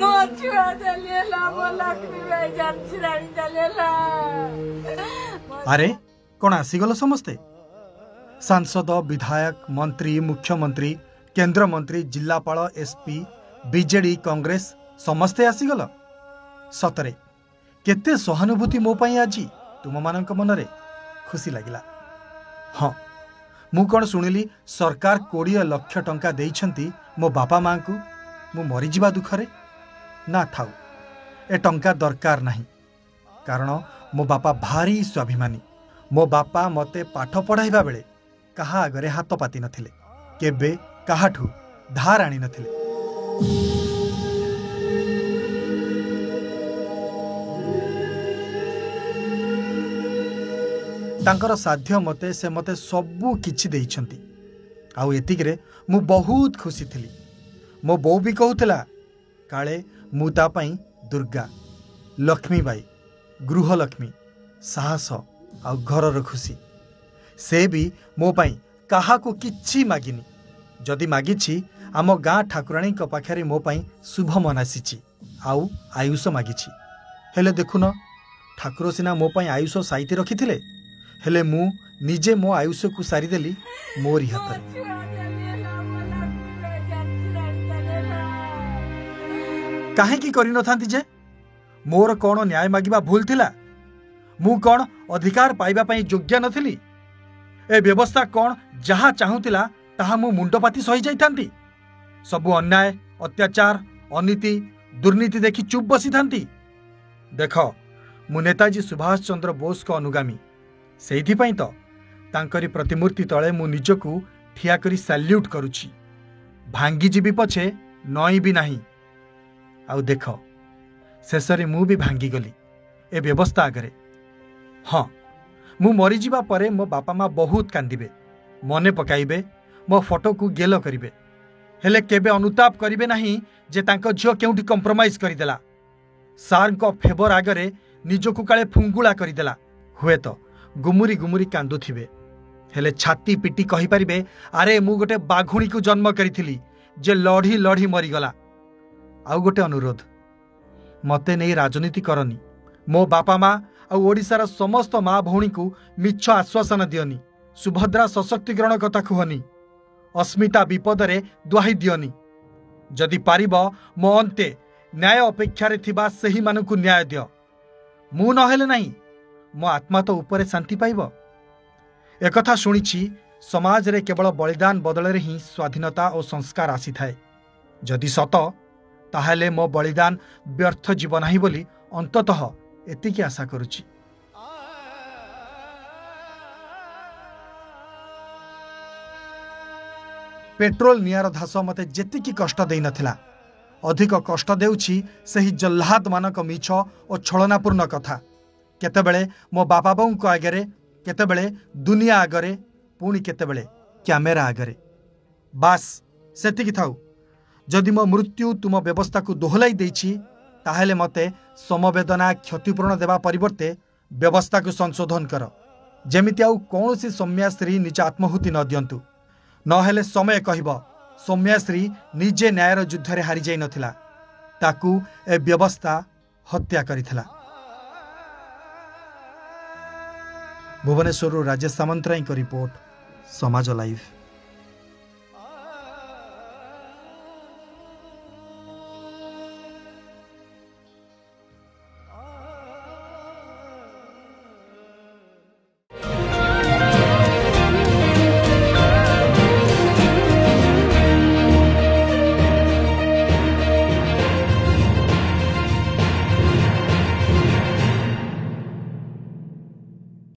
ମୋ ଛୁଆ ଚାଲିଗଲା ମୋ ଲକ୍ଷ୍ମୀ ଭାଇ ଜାଣିଛିରାଣି ଚାଲିଗଲା। ଆରେ କଣ ଆସିଗଲ ସମସ୍ତେ? सांसद विधायक मंत्री मुख्यमंत्री केंद्रमंत्री जिलापाल एसपी बीजेडी कांग्रेस समस्ते आसीगल। सतरे केते सहानुभूति मो पाई आज तुम मानक मनरे खुशी लगिला। हाँ मु कौन शुणिली सरकार 20 लाख टंका देइछंती मो बापा माँ को मु मरीजा दुखरे ना थाउ ए टंका दरकार नहीं कारण मो बापा भारी स्वाभिमानी। मो बापा मते पाठ पढ़ाइबा बेले कहा आगरे हाथ पाति नथिले केबे काहाठू धार आनी नथिले। तांकर साध्य मते से मते सबू किछि देइछंती आउ एतिकरे मु बहुत खुशी थिली। मो बो भी कहूतला काले मु ता पई दुर्गा लक्ष्मी बाई गृहलक्ष्मी साहस आउ घरर खुशी से भी मो पाई कहा को किछि मागिनी जदि मागिछि आम गाँ ठाकुराणी पाखरे मो पाई शुभ मनासी आउ आयुष मागिछि हेले देखुन ठाकुर सिना मो पाई आयुष साइति रखिथिले हेले मु निजे मो आयुष को सारीदेली मोरी हाथ। काहे की करि नथांती जे मोर कौन न्याय मागिबा भूल थिला? मु कौन अधिकार पाइबा पई योग्य नथिली? ए व्यवस्था कौन जहा चाहूतिला ताहा मु मुंडपाती सही जाइथांती? सबु अन्याय अत्याचार अनीति दुर्नीति देखि चुप बसी थांती? देख मु नेताजी सुभाष चंद्र बोस को अनुगामी सेइथि पई तो तांकरी प्रतिमूर्ति तळे मु निजकू ठिया करी सैल्यूट करूची। भांगी जीवी पछे नई भी नाही। आउ देख शेषरे मु भी भांगी गली ए व्यवस्था आगरे। हाँ मु मरी जीवा परे मो बापा माँ बहुत कांदिबे मने पकाइबे मो फोटो को गेल करिबे हेले केबे अनुताप करिबे नाही जे तांको झियो केउठी कंप्रोमाइज करिदेला। सार को फेवर आगरे निजकू काले फुंगुला करिदेला। हुए तो गुमुरी गुमुरी कांदुथिबे हेले छाती पिटी कहि परिबे अरे मु गोटे बाघुणी को जन्म करिथिली जे लढ़ी लढ़ी मरीगला। आउ गोटे अनुरोध मते नहीं राजनीति करनी। मो बापा माँ आउ ओडिशार समस्त माँ भौणी को मिछ आश्वासन दियनी। सुभद्रा सशक्तिकरण कथा कहनी। अस्मिता विपदरे दुहाई दियनी। जदि पारिब मो अंते न्याय अपेक्षारे थिबा सेही मानकु न्याय दिय। मु नहेले नहीं मो आत्मा तो ऊपर शांति पाइब। एकथा शुणिछि समाज रे केवल बलिदान बदलरे ही स्वाधीनता और संस्कार आसी थाए। जदि सत ताहेले मो बलिदान व्यर्थ जीव नाही बोली अंततः एतिकी आशा करुछि। पेट्रोल नियार धास मते जेतिकी कष्ट देई नथिला अधिक कष्ट देउछि सही जल्लाद मानक मिछ और छलनापूर्ण कथा। केतेबेले मो बापा बों को आगरे केतेबेले दुनिया आगरे पुणी केतेबेले कैमेरा आगरे। बास सेतिकी थाउ। जदि मो मृत्यु तुम व्यवस्था को दोहलाई देछि ताहेले मते समवेदना क्षतिपूर्ण देवा परिवर्ते व्यवस्था को संशोधन कर जेमिति आउ कौनसी सौम्याश्री निज आत्महुति न दियंतु। नहेले समय कहब सौम्याश्री निजे न्यायर युद्धरे हारी जाई नथिला ताकू ए व्यवस्था हत्या करिथिला। भुवनेश्वर राजेश सामंतराय रिपोर्ट समाज लाइव।